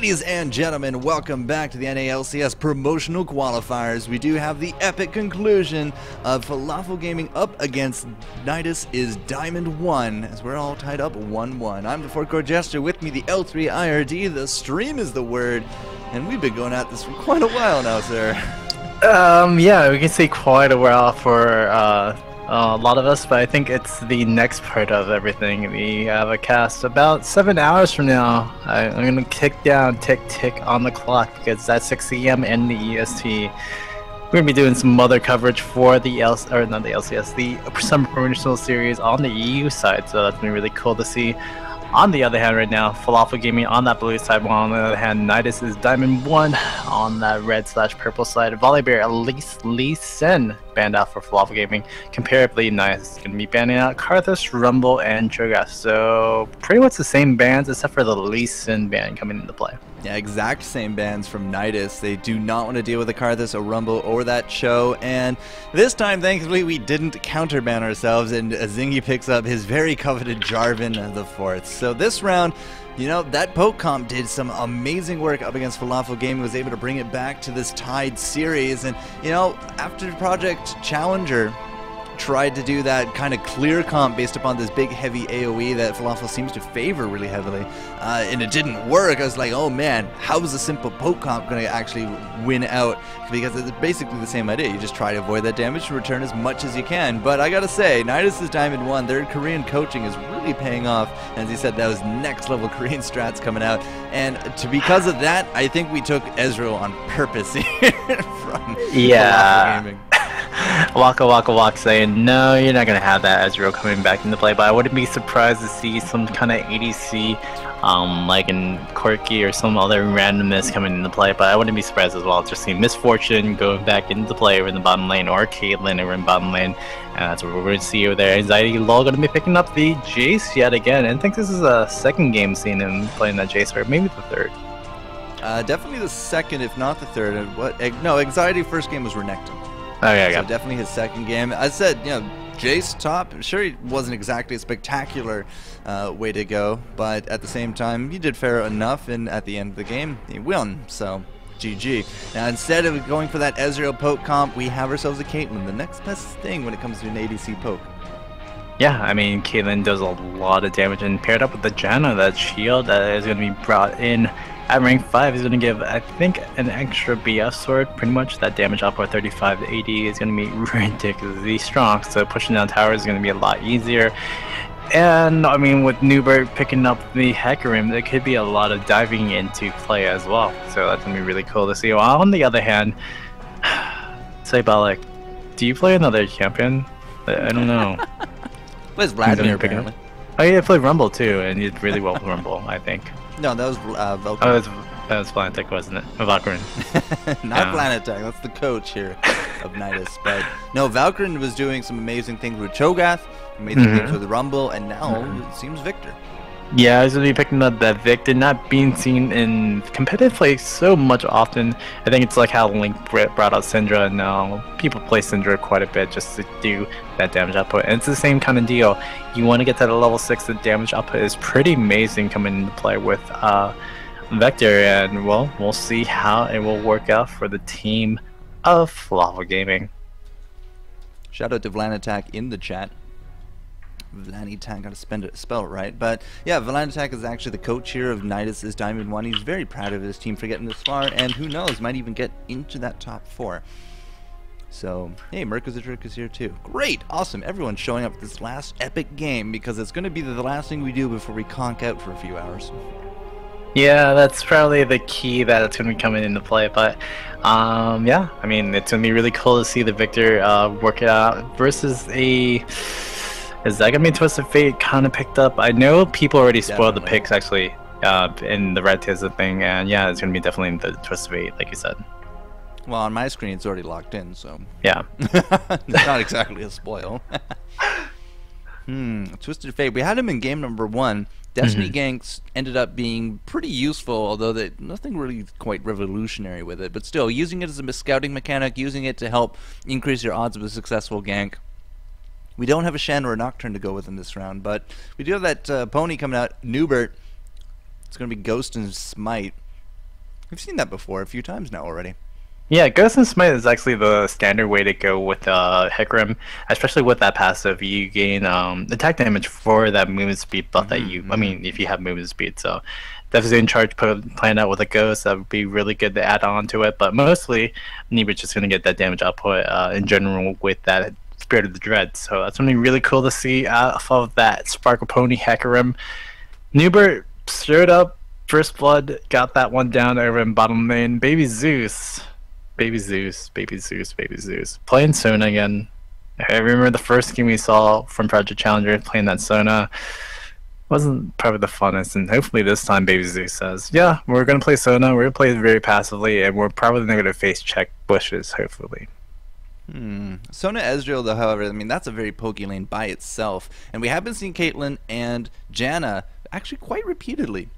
Ladies and gentlemen, welcome back to the NA LCS Promotional Qualifiers. We do have the epic conclusion of Falafel Gaming up against Nydus is Diamond 1, as we're all tied up 1-1. I'm the FourCourtJester, with me the L3 IRD, the stream is the word, and we've been going at this for quite a while now, sir. Yeah, we can say quite a while for a lot of us, but I think it's the next part of everything. We have a cast about 7 hours from now. I'm gonna kick down tick on the clock because that's 6 AM in the EST. We're gonna be doing some other coverage for the the Summer Promotional Series on the EU side, so that's gonna be really cool to see. On the other hand, right now, Falafel Gaming on that blue side, while on the other hand, Nydus is Diamond 1 on that red/purple side. Volibear, at least Lee Sin banned out for Falafel Gaming. Comparably, Nydus is going to be banning out Karthus, Rumble, and Shoutcast. So, pretty much the same bans, except for the Lee Sin ban coming into play. Yeah, exact same bans from Nydus. They do not want to deal with a Karthus, a Rumble, or that show. And this time, thankfully, we didn't counterban ourselves, and Zingy picks up his very coveted Jarvan the 4th. So this round, you know, that poke comp did some amazing work up against Falafel Gaming, was able to bring it back to this tied series. And, you know, after Project Challenger tried to do that kind of clear comp based upon this big heavy AoE that Falafel seems to favor really heavily, and it didn't work. I was like, oh man, how is a simple poke comp going to actually win out? Because it's basically the same idea. You just try to avoid that damage and return as much as you can. But I gotta say, Nydus is Diamond 1. Their Korean coaching is really paying off. And as he said, that was next level Korean strats coming out. And because of that, I think we took Ezreal on purpose here from Falafel Gaming. Waka saying, no, you're not going to have that Ezreal coming back into play, but I wouldn't be surprised to see some kind of ADC, like in Corki or some other randomness coming into play, but I wouldn't be surprised as well to see Misfortune going back into play over in the bottom lane, or Caitlyn over in bottom lane, and that's what we're going to see over there. Anxiety LoL going to be picking up the Jace yet again, and I think this is a second game seeing him playing that Jace, or maybe the third. Definitely the second, if not the third. No, Anxiety first game was Renekton. Oh yeah, so definitely his second game. I said, you know, Jace top. Sure, he wasn't exactly a spectacular way to go, but at the same time, he did fair enough, and at the end of the game, he won. So, GG. Now, instead of going for that Ezreal poke comp, we have ourselves a Caitlyn, the next best thing when it comes to an ADC poke. Yeah, I mean, Caitlyn does a lot of damage, and paired up with the Janna, that shield that is going to be brought in at rank 5 is going to give, I think, an extra BF sword. Pretty much that damage output 35 AD is going to be ridiculously strong, so pushing down towers is going to be a lot easier. And, I mean, with Newbert picking up the Hecarim, there could be a lot of diving into play as well, so that's going to be really cool to see. While on the other hand, say Balak, do you play another champion? I don't know. Where's Vladimir apparently? Oh yeah, I played Rumble too, and you did really well with Rumble, I think. No, that was Valkyrie. Oh, that was Planetech, wasn't it? Valkyrie. Not Planetech, that's the coach here of Nydus. But no, Valkyrie was doing some amazing things with Cho'Gath, amazing things with Rumble, and now it seems Victor. Yeah, I was going to be picking up that Victor, not being seen in competitive play so much often. I think it's like how Link brought out Syndra, and now people play Syndra quite a bit just to do that damage output. And it's the same kind of deal. You want to get to the level 6, the damage output is pretty amazing coming into play with Vector, and well, we'll see how it will work out for the team of Falafel Gaming. Shout out to Vlanattack in the chat. Vlanattack, gotta spell it right. But yeah, Vlanattack is actually the coach here of Nydus is Diamond 1. He's very proud of his team for getting this far, and who knows, might even get into that top 4. So, hey, Merkozadrik is here too. Great, awesome, everyone's showing up for this last epic game, because it's going to be the last thing we do before we conk out for a few hours. Yeah, that's probably the key that it's going to be coming into play, but yeah, I mean, it's going to be really cool to see the Victor work it out versus a... Is that going to be Twisted Fate kind of picked up? I know people already spoiled the picks, actually, in the Red Tizza thing, and yeah, it's going to be definitely the Twisted Fate, like you said. Well, on my screen, it's already locked in, so... Yeah. It's not exactly a spoil. Twisted Fate. We had him in game number 1. Destiny ganks ended up being pretty useful, although nothing really quite revolutionary with it. But still, using it as a scouting mechanic, using it to help increase your odds of a successful gank. We don't have a Shen or a Nocturne to go with in this round, but we do have that pony coming out, Newbert. It's going to be Ghost and Smite. We've seen that before a few times now already. Yeah, Ghost and Smite is actually the standard way to go with Hecarim, especially with that passive. You gain attack damage for that movement speed buff that you. I mean, if you have movement speed, so definitely charge plan out with a Ghost. That would be really good to add on to it. But mostly, Nydus just gonna get that damage output in general with that Spirit of the Dread. So that's something really cool to see off of that Sparkle Pony Hecarim. Newbert showed up. First Blood got that one down over in bottom lane. Baby Zeus. Baby Zeus, Baby Zeus, Baby Zeus. Playing Sona again. I remember the first game we saw from Project Challenger playing that Sona. Wasn't probably the funnest, and hopefully this time Baby Zeus says, yeah, we're going to play Sona, we're going to play it very passively, and we're probably not going to face check bushes, hopefully. Sona Ezreal, though, however, I mean, that's a very pokey lane by itself. And we have been seeing Caitlyn and Janna actually quite repeatedly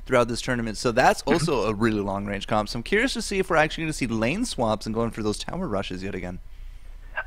throughout this tournament, so that's also a really long range comp. So I'm curious to see if we're actually going to see lane swaps and going for those tower rushes yet again.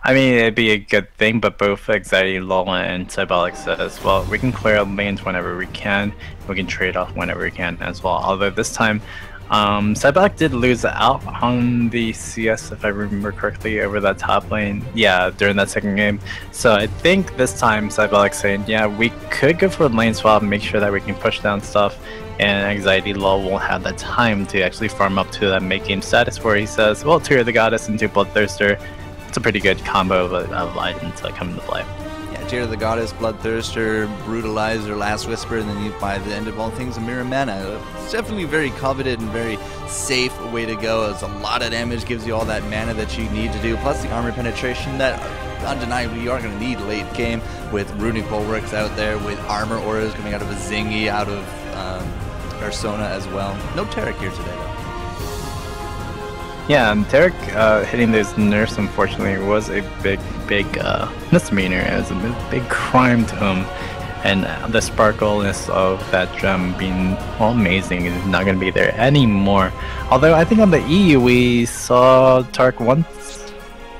I mean, it'd be a good thing, but both Anxiety, Lola, and Cybolic says, well, we can clear out lanes whenever we can, we can trade off whenever we can as well. Although this time, Cybolic did lose out on the CS, if I remember correctly, over that top lane, yeah, during that second game. So I think this time Cybolic's saying, yeah, we could go for a lane swap and make sure that we can push down stuff, and Anxiety Law won't have that time to actually farm up to that mid-game status where he says, well, Tear of the Goddess into Bloodthirster, it's a pretty good combo of items that come into play. Yeah, Tear of the Goddess, Bloodthirster, Brutalizer, Last Whisper, and then you, by the end of all things, a Mirror Mana. It's definitely very coveted and very safe way to go. It's a lot of damage, gives you all that mana that you need to do, plus the armor penetration that undeniably you are going to need late game with Runic Bulwarks out there, with armor auras coming out of a Zingy, out of Sona as well. No Taric here today, though. Yeah, Taric hitting those nerfs, unfortunately, was a big misdemeanor. It was a big crime to him. And the sparkleness of that gem being amazing is not going to be there anymore. Although I think on the EU we saw Taric once.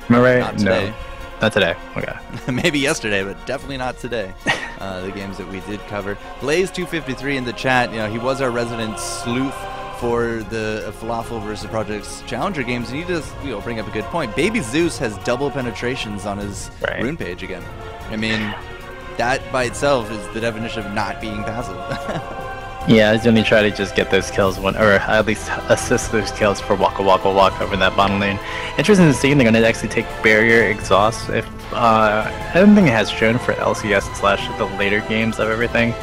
Am I right? Not today. No. Not today. Okay. Maybe yesterday, but definitely not today. The games that we did cover. Blaze253 in the chat. You know, he was our resident sleuth for the Falafel versus Project's Challenger games, and he does, you know, bring up a good point. Baby Zeus has double penetrations on his rune page again. I mean, that by itself is the definition of not being passive. Yeah, he's gonna try to just get those kills, or at least assist those kills for Waka Waka Waka over that bottom lane. Interesting to see, they're gonna actually take Barrier Exhaust. If anything has shown for LCS / the later games of everything,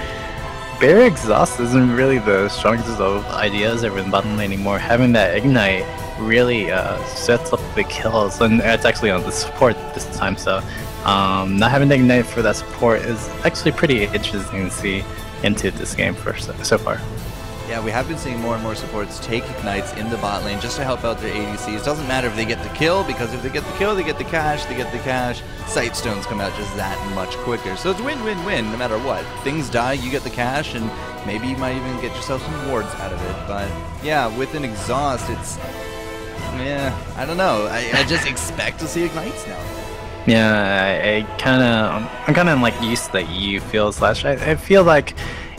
Barrier Exhaust isn't really the strongest of ideas over the bottom lane anymore. Having that Ignite really sets up the kills, and it's actually on the support this time, so not having the Ignite for that support is actually pretty interesting to see into this game so far. Yeah, we have been seeing more and more supports take Ignites in the bot lane just to help out their ADCs. Doesn't matter if they get the kill, because if they get the kill, they get the cash, Sight Stones come out just that much quicker. So it's win-win-win no matter what. Things die, you get the cash, and maybe you might even get yourself some wards out of it. But yeah, with an Exhaust, it's, yeah, I don't know. I just expect to see Ignites now. Yeah, I'm kind of like used to that EU feel / I feel like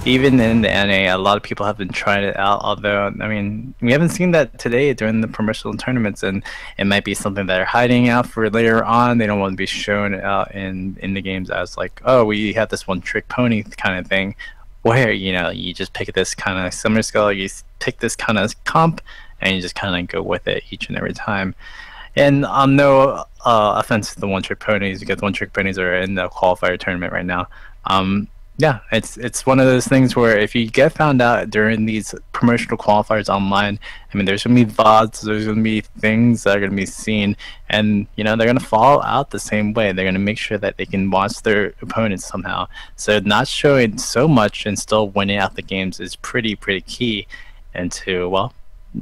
even in the NA, a lot of people have been trying it out, although, I mean, we haven't seen that today during the promotional tournaments, and it might be something that they're hiding out for later on. They don't want to be shown out in the games as like, oh, we have this one trick pony kind of thing, where, you know, you just pick this kind of summoner skill, you pick this kind of comp, and you just kind of go with it each and every time. And no offense to the one-trick ponies, because one-trick ponies are in the qualifier tournament right now. Yeah, it's one of those things where if you get found out during these promotional qualifiers online, I mean, there's going to be VODs, there's going to be things that are going to be seen, and, you know, they're going to fall out the same way. They're going to make sure that they can watch their opponents somehow. So not showing so much and still winning out the games is pretty key into, well,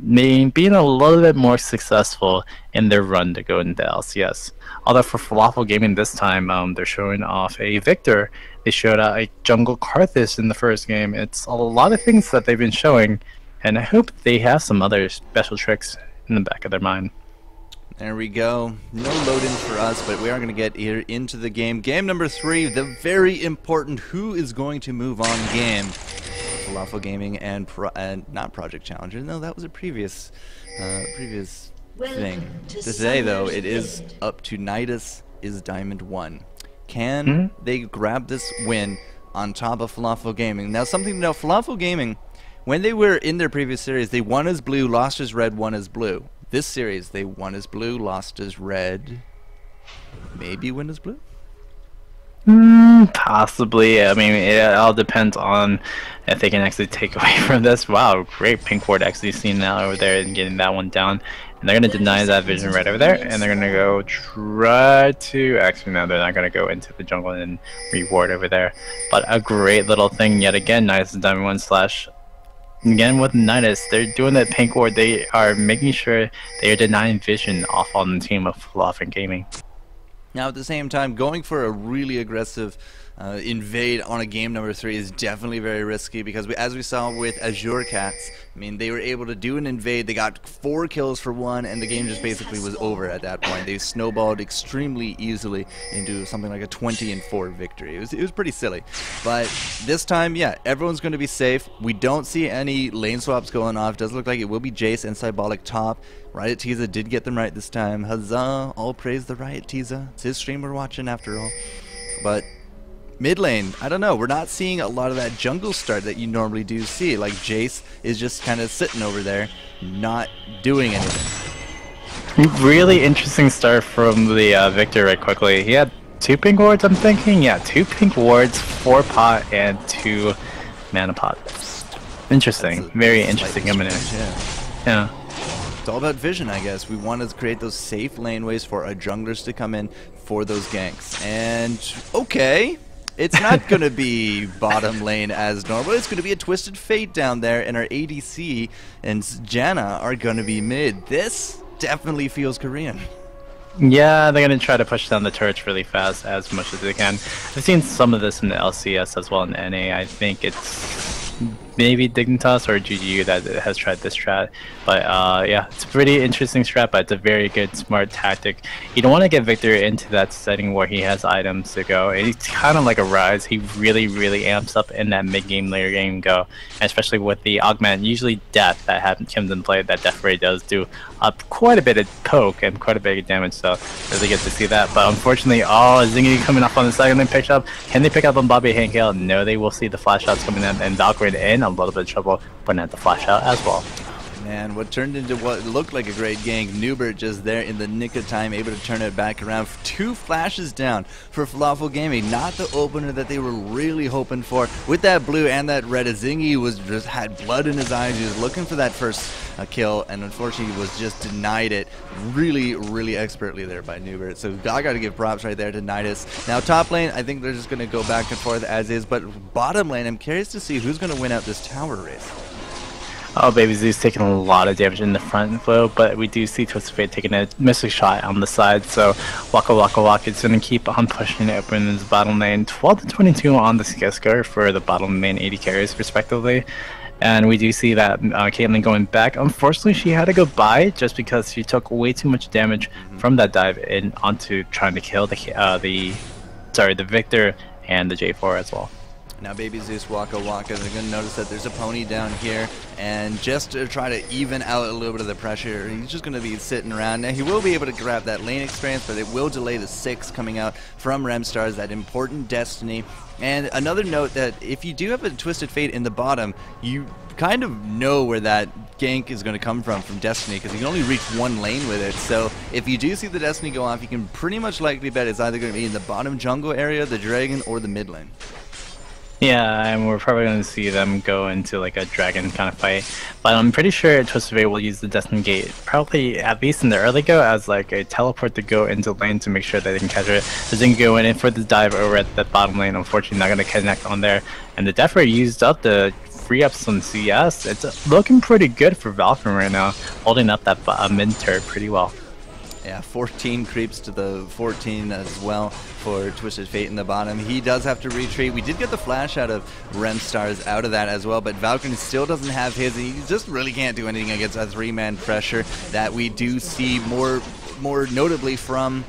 being a little bit more successful in their run to go into LCS. Although for Falafel Gaming this time, they're showing off a Victor. They showed out a Jungle Karthus in the first game. It's a lot of things that they've been showing, and I hope they have some other special tricks in the back of their mind. There we go. No load-ins for us, but we are going to get here into the game. Game number 3, the very important who is going to move on game. Falafel Gaming and not Project Challenger. No, that was a previous thing. Today, though, it is up to Nydus is Diamond 1. Can they grab this win on top of Falafel Gaming? Now, something to know, Falafel Gaming, when they were in their previous series, they won as blue, lost as red, won as blue. This series, they won as blue, lost as red, maybe win as blue? Possibly. I mean, it all depends on if they can actually take away from this. Wow, great pink ward actually seen now over there and getting that one down. And they're going to deny that vision right over there, and they're going to go try to... Actually, no, they're not going to go into the jungle and reward over there. But a great little thing yet again, Nydus and Diamond 1 slash... Again with Nydus, they're doing that pink ward. They are making sure they are denying vision off on the team of Falafel Gaming. Now, at the same time, going for a really aggressive invade on a game number 3 is definitely very risky because, as we saw with shoutcast, I mean, they were able to do an invade. They got 4 kills for 1, and the game just basically was over at that point. They snowballed extremely easily into something like a 20-4 victory. It was pretty silly. But this time, yeah, everyone's going to be safe. We don't see any lane swaps going off. It does look like it will be Jace and Cybolic top. Riot Teza did get them right this time. Huzzah! All praise the Riot Teza. It's his stream we're watching after all. But mid lane, I don't know. We're not seeing a lot of that jungle start that you normally do see. Like Jace is just kind of sitting over there, not doing anything. Really interesting start from the Victor right quickly. He had 2 pink wards, I'm thinking. Yeah, 2 pink wards, 4 pot, and 2 mana pot. Interesting. Very interesting combination. Yeah. It's all about vision, I guess. We want to create those safe laneways for our junglers to come in for those ganks. And, okay, it's not going to be bottom lane as normal. It's going to be a Twisted Fate down there, and our ADC and Janna are going to be mid. This definitely feels Korean. Yeah, they're going to try to push down the turrets really fast as much as they can. I've seen some of this in the LCS as well in NA. I think it's maybe Dignitas or GGU that has tried this strat, but yeah, it's a pretty interesting strat, but it's a very good, smart tactic. You don't want to get Victor into that setting where he has items to go. It's kind of like a Rise. He really amps up in that mid-game, later game go, and especially with the augment, usually death that comes in play. That death ray does do quite a bit of poke and quite a bit of damage, so really good to see that. But unfortunately, Zingy coming up on the second lane picked up. Can they pick up on Bobby Hankel? No, they will see the flash shots coming in, and Valkyrie in a little bit of trouble putting out the flash out as well. Man, what turned into what looked like a great gank. Nubert just there in the nick of time, able to turn it back around. 2 flashes down for Falafel Gaming. Not the opener that they were really hoping for. With that blue and that red, Zingy just had blood in his eyes. He was looking for that first kill, and unfortunately was just denied it really expertly there by Nubert. So I got to give props right there to Nydus. Now top lane, I think they're just going to go back and forth as is, but bottom lane, I'm curious to see who's going to win out this tower race. Oh, Baby Z's taking a lot of damage in the front flow, but we do see Twisted Fate taking a missile shot on the side, so Waka is going to keep on pushing it open in his bottom lane. 12 to 22 on the Skisker for the bottom lane 80 carries, respectively. And we do see that Caitlyn going back. Unfortunately, she had to go by just because she took way too much damage from that dive in onto trying to kill the Victor and the J4 as well. Now Baby Zeus, Waka, they're going to notice that there's a pony down here, and just to try to even out a little bit of the pressure, he's just going to be sitting around. Now he will be able to grab that lane experience, but it will delay the 6 coming out from Remstars, that important destiny. And another note that if you do have a Twisted Fate in the bottom, you kind of know where that gank is going to come from Destiny, because you can only reach 1 lane with it. So if you do see the Destiny go off, you can pretty much likely bet it's either going to be in the bottom jungle area, the dragon, or the mid lane. Yeah, and we're probably going to see them go into like a dragon kind of fight. But I'm pretty sure Twisted Fate will use the Destiny Gate, probably at least in the early go, as like a teleport to go into lane to make sure that they can catch it. So they can go in for the dive over at the bottom lane. Unfortunately, not going to connect on there. And the Death Ray used up to free up some CS. It's looking pretty good for Valkyrie right now, holding up that mid turret pretty well. Yeah, 14 creeps to the 14 as well for Twisted Fate in the bottom. He does have to retreat. We did get the flash out of Remstars out of that as well, but Valkyrie still doesn't have his. He just really can't do anything against a 3-man pressure that we do see more notably from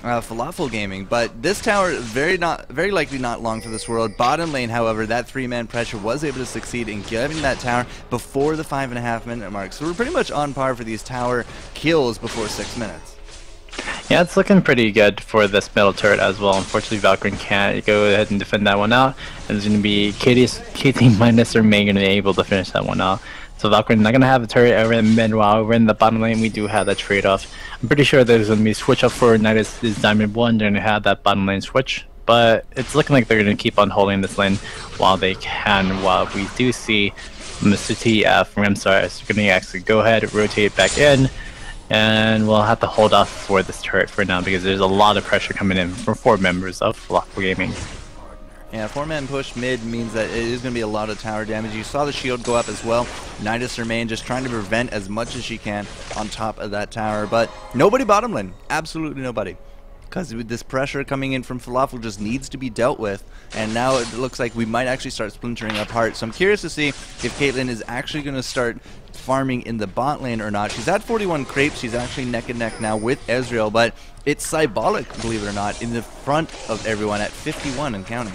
Falafel Gaming, but this tower very likely not long for this world. Bottom lane, however, that 3-man pressure was able to succeed in getting that tower before the 5.5-minute mark. So we're pretty much on par for these tower kills before 6 minutes. Yeah, it's looking pretty good for this middle turret as well. Unfortunately, Valkyrie can't go ahead and defend that one out. And it's going to be KT minus or May going to be able to finish that one out. So Valkyrie not going to have the turret over in mid, while over in the bottom lane we do have that trade-off. I'm pretty sure there's going to be a switch up for Nydus is Diamond 1. They're going to have that bottom lane switch. But it's looking like they're going to keep on holding this lane while they can. While we do see Mr. TF from Remstar is going to actually go ahead, rotate back in. And we'll have to hold off for this turret for now because there's a lot of pressure coming in from 4 members of Falafel Gaming. Yeah, 4-man push mid means that it is going to be a lot of tower damage. You saw the shield go up as well. Nydus remain just trying to prevent as much as she can on top of that tower. But nobody bottom lane. Absolutely nobody. Because with this pressure coming in from Falafel just needs to be dealt with. And now it looks like we might actually start splintering apart. So I'm curious to see if Caitlyn is actually going to start farming in the bot lane or not. She's at 41 crepes. She's actually neck and neck now with Ezreal. But it's Cybolic, believe it or not, in the front of everyone at 51 and counting.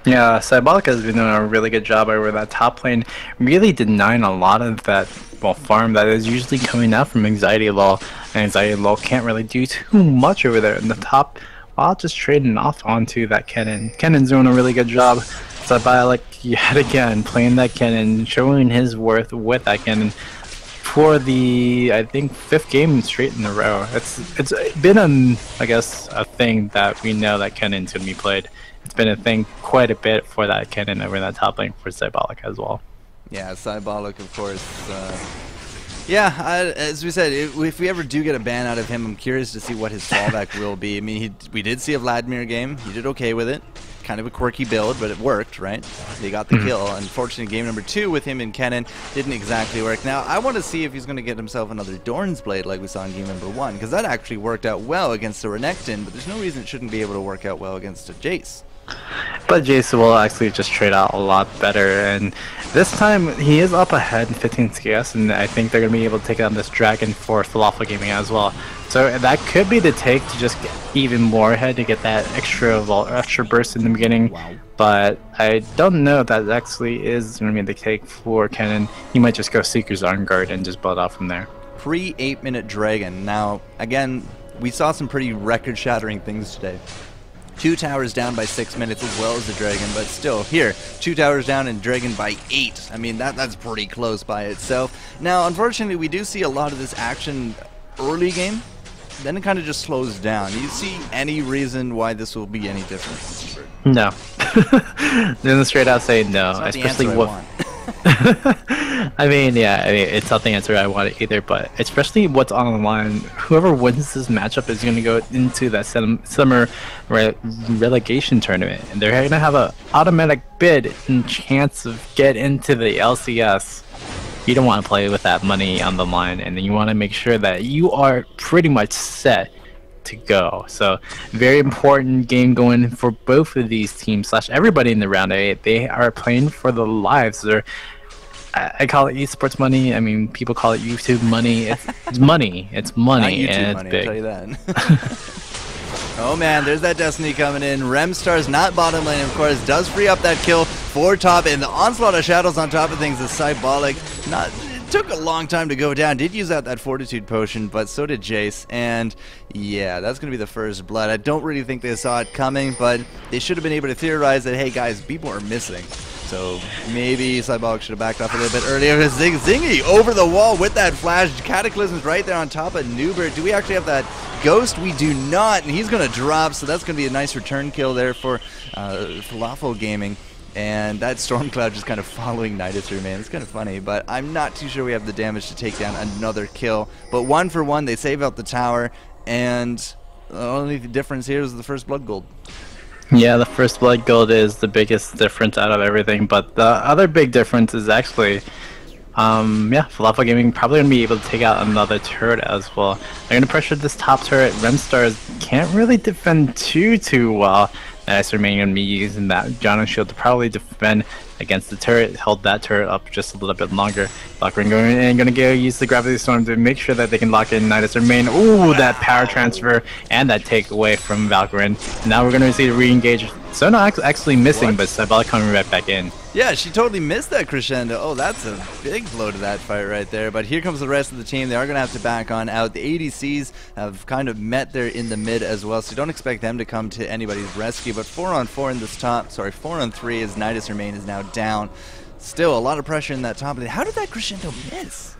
Yeah, Cybolic has been doing a really good job over that top lane, really denying a lot of that farm that is usually coming out from Anxiety LoL. And Anxiety LoL can't really do too much over there in the top while just trading off onto that Kennen. Kennen's doing a really good job. Cybolic yet again playing that Kennen, showing his worth with that Kennen for the, I think, 5th game straight in a row. It's been I guess a thing that we know that Kennen's going to be played. It's been a thing quite a bit for that Kennen over that top lane for Cybolic as well. Yeah, Cybolic, of course. Yeah, as we said, if we ever do get a ban out of him, I'm curious to see what his fallback will be. I mean, we did see a Vladimir game. He did okay with it. Kind of a quirky build, but it worked, right? They got the kill. Unfortunately, game number 2 with him and Kennen didn't exactly work. Now, I want to see if he's going to get himself another Dorn's Blade like we saw in game number 1, because that actually worked out well against the Renekton, but there's no reason it shouldn't be able to work out well against a Jace. But Jace will actually just trade out a lot better, and this time he is up ahead in 15 CS, and I think they're going to be able to take on this Dragon for Falafel Gaming as well. So that could be the take to just get even more ahead to get that extra burst in the beginning. Wow. But I don't know if that actually is going to be the take for Kennen. He might just go Seeker's on guard and just build off from there. Pre-8-minute Dragon. Now, again, we saw some pretty record-shattering things today. 2 towers down by 6 minutes as well as the Dragon, but still, here, 2 towers down and Dragon by 8. I mean, that's pretty close by itself. Now, unfortunately, we do see a lot of this action early game, then it kind of just slows down. Do you see any reason why this will be any different? No. Then straight out say no, especially what. I mean, yeah, it's not the answer I want either, but especially what's on the line. Whoever wins this matchup is going to go into that summer relegation tournament, and they're going to have an automatic bid and chance of get into the LCS. You don't want to play with that money on the line, and you want to make sure that you are pretty much set to go. So very important game going for both of these teams slash everybody in the round 8. They are playing for the lives. I call it esports money. I mean, people call it YouTube money. It's money. It's money, and it's money, big. I'll tell you that. Oh man, there's that Destiny coming in. Remstar's not bottom lane, of course, does free up that kill for top, and the onslaught of shadows on top of things is Cybolic. It took a long time to go down. Did use out that fortitude potion, but so did Jace, and yeah, that's going to be the first blood. I don't really think they saw it coming, but they should have been able to theorize that, hey guys, people are missing. So maybe Cybolic should have backed off a little bit earlier. Zingy over the wall with that flash. Cataclysm's right there on top of Newbert. Do we actually have that Ghost? We do not, and he's going to drop, so that's going to be a nice return kill there for Falafel Gaming. And that Stormcloud just kind of following Nydus remain. It's kind of funny, but I'm not too sure we have the damage to take down another kill. But 1 for 1, they save out the tower, and the only difference here is the first blood gold. Yeah, the first blood gold is the biggest difference out of everything, but the other big difference is actually, yeah, Falafel Gaming probably going to be able to take out another turret as well. They're going to pressure this top turret. Remstars can't really defend too well. Nydus remaining me using that Jono shield to probably defend against the turret, held that turret up just a little bit longer. Valkyrie going in, gonna go use the Gravity Storm to make sure that they can lock in Nydus remain. Ooh, that power transfer and that takeaway from Valkyrie. Now we're gonna see the re-engage. So not actually missing, but Cybele coming right back in. Yeah, she totally missed that crescendo. Oh, that's a big blow to that fight right there. But here comes the rest of the team. They are going to have to back on out. The ADCs have kind of met there in the mid as well, so don't expect them to come to anybody's rescue. But 4-on-4 in this top, sorry, 4-on-3 as Nydus remain is now down. Still a lot of pressure in that top lane. How did that crescendo miss?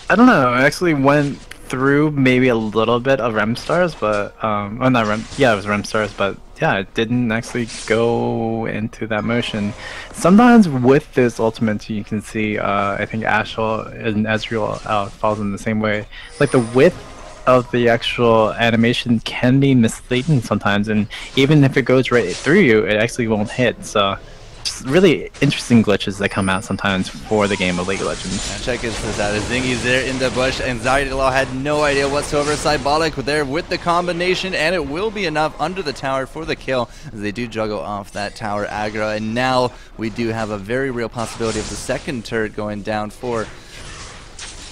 I don't know. I actually went through maybe a little bit of Rem stars, but oh, not Rem. Yeah, it was Rem stars, but yeah, it didn't actually go into that motion. Sometimes with this ultimate, you can see I think Ashel and Ezreal falls in the same way. Like the width of the actual animation can be misleading sometimes, and even if it goes right through you, it actually won't hit. So just really interesting glitches that come out sometimes for the game of League of Legends. Now check this out. Zingy's there in the bush. Anxiety Law had no idea whatsoever. Cybolic there with the combination, and it will be enough under the tower for the kill as they do juggle off that tower aggro. And now we do have a very real possibility of the second turret going down for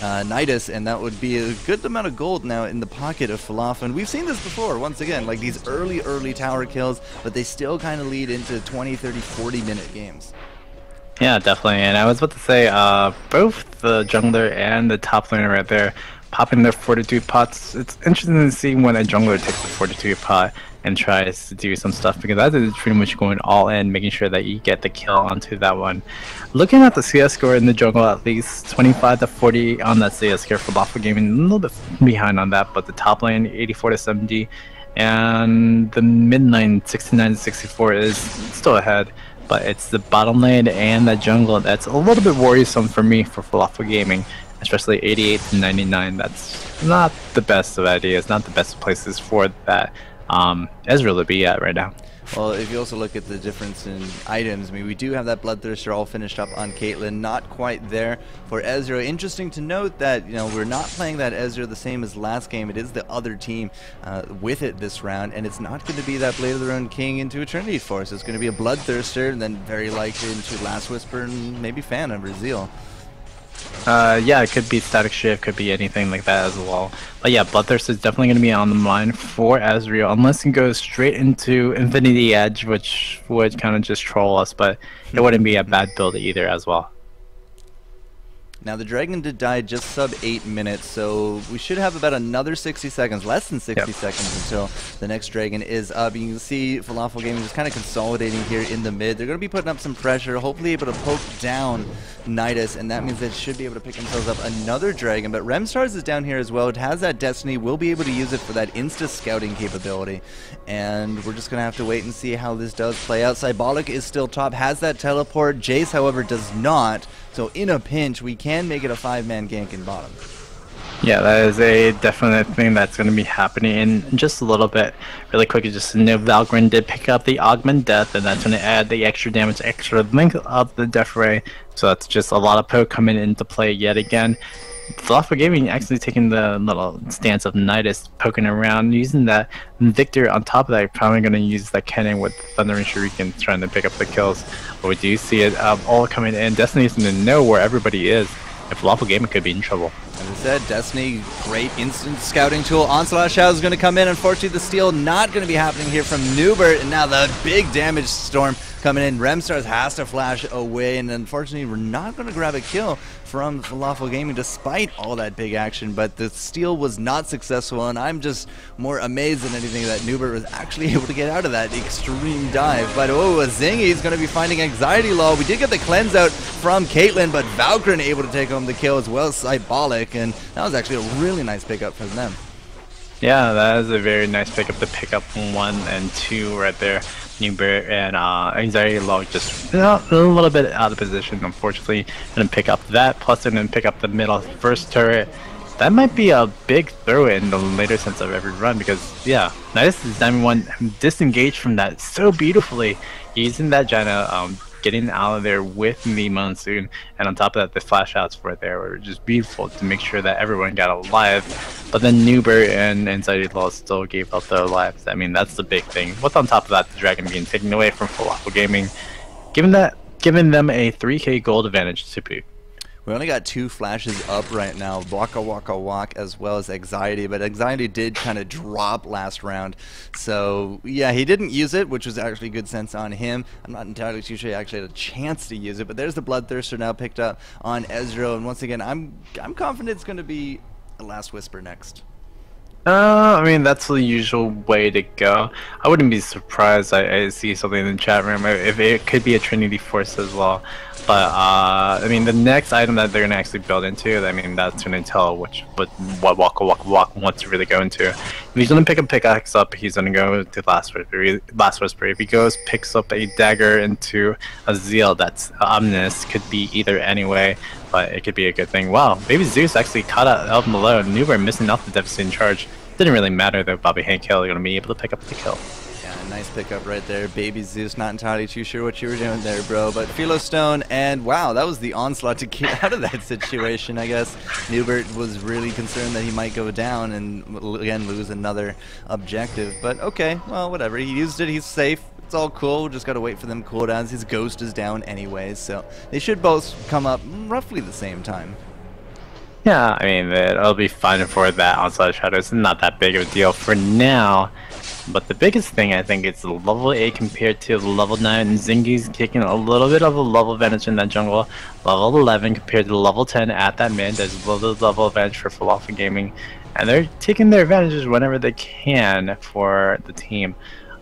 Nydus, and that would be a good amount of gold now in the pocket of Falafel. And we've seen this before, once again, like these early tower kills, but they still kind of lead into 20, 30, 40-minute games. Yeah, definitely. And I was about to say, both the jungler and the top laner right there popping their fortitude pots. It's interesting to see when a jungler takes the fortitude pot and tries to do some stuff, because that is pretty much going all in, making sure that you get the kill onto that one. Looking at the CS score in the jungle, at least 25 to 40 on that CS score for Falafel Gaming, a little bit behind on that, but the top lane 84 to 70, and the mid lane 69 to 64 is still ahead. But it's the bottom lane and the jungle that's a little bit worrisome for me for Falafel Gaming, especially 88 to 99. That's not the best of ideas, not the best places for that Ezreal to be at right now. Well, if you also look at the difference in items, I mean, we do have that Bloodthirster all finished up on Caitlyn, not quite there for Ezreal. Interesting to note that, you know, we're not playing that Ezreal the same as last game. It is the other team with it this round, and it's not going to be that Blade of the Ruined King into Eternity Force. It's going to be a Bloodthirster, and then very likely into Last Whisper and maybe Fan over Zeal. Yeah, it could be Static Shift, could be anything like that as well. But yeah, Bloodthirst is definitely going to be on the mind for Ezreal, unless he goes straight into Infinity Edge, which would kind of just troll us, but it wouldn't be a bad build either as well. Now the dragon did die just sub 8 minutes, so we should have about another 60 seconds, less than 60 seconds until the next dragon is up. You can see Falafel Gaming just kind of consolidating here in the mid. They're going to be putting up some pressure, hopefully able to poke down Nydus, and that means they should be able to pick themselves up another dragon. But Remstars is down here as well. It has that Destiny. We'll be able to use it for that insta-scouting capability, and we're just going to have to wait and see how this does play out. Cybolic is still top, has that teleport. Jace, however, does not. So in a pinch, we can make it a 5-man gank in bottom. Yeah, that is a definite thing that's going to be happening in just a little bit. Really quick, just to note, Valkyrie did pick up the Augment Death, and that's going to add the extra damage, extra length of the Death Ray. So that's just a lot of poke coming into play yet again. Falafel Gaming actually taking the little stance of Nydus, poking around, using that Victor on top of that. Probably going to use that cannon with Thunder and Shuriken, trying to pick up the kills. But we do see it all coming in. Destiny is going to know where everybody is, and Falafel Gaming could be in trouble. As I said, Destiny, great instant scouting tool. Onslaught Shadow is going to come in. Unfortunately, the steal not going to be happening here from Newbert, and now the big damage storm coming in. Remstars has to flash away, and unfortunately, we're not going to grab a kill from Falafel Gaming despite all that big action, but the steal was not successful, and I'm just more amazed than anything that Newbert was actually able to get out of that extreme dive. But oh, Zingy is going to be finding Anxiety Law. We did get the cleanse out from Caitlyn, but Valkyrie able to take home the kill as well as Cybolic, and that was actually a really nice pickup from them. Yeah, that is a very nice pickup to pick up 1 and 2 right there. Newbert and Anxiety Law just a little bit out of position, unfortunately. Gonna pick up that, plus they're gonna pick up the middle first turret. That might be a big throw in the later sense of every run, because yeah, Nydus is Diamond 1 disengaged from that so beautifully, using that Janna, getting out of there with the Monsoon, and on top of that, the flash outs right there were just beautiful to make sure that everyone got alive. But then Newbert and Anxiety Law still gave up their lives. I mean, that's the big thing. What's on top of that, the Dragon being taken away from Falafel Gaming, giving them a 3k gold advantage to boot. We only got 2 flashes up right now, Waka Waka Walk as well as Anxiety, but Anxiety did kind of drop last round. So yeah, he didn't use it, which was actually good sense on him. I'm not entirely too sure he actually had a chance to use it, but there's the Bloodthirster now picked up on Ezreal, and once again, I'm confident it's going to be a Last Whisper next. I mean, that's the usual way to go. I wouldn't be surprised I see something in the chat room if it could be a Trinity Force as well. But I mean, the next item that they're gonna actually build into, I mean, that's gonna tell what Waka Waka Walk wants to really go into. If he's gonna pick a pickaxe up, he's gonna go to Last Whisper. If he picks up a dagger into a Zeal that's ominous, could be either anyway, but it could be a good thing. Wow, Baby Zeus actually caught out below. Newbert missing off the devastating charge. Didn't really matter though. Bobby Hankill gonna be able to pick up the kill. Yeah, nice pickup right there. Baby Zeus, not entirely too sure what you were doing there, bro. But Philo Stone, and wow, that was the onslaught to get out of that situation, I guess. Newbert was really concerned that he might go down and again lose another objective. But okay, well, whatever. He used it, he's safe. It's all cool, just gotta wait for them cooldowns. His ghost is down anyways, so they should both come up roughly the same time. Yeah, I mean, it'll be fun for that Onslaught Shadow. It's not that big of a deal for now. But the biggest thing, I think, is the level 8 compared to the level 9. Zingy's kicking a little bit of a level advantage in that jungle. Level 11 compared to the level 10 at that mid. There's a little level advantage for Falafel Gaming. And they're taking their advantages whenever they can for the team.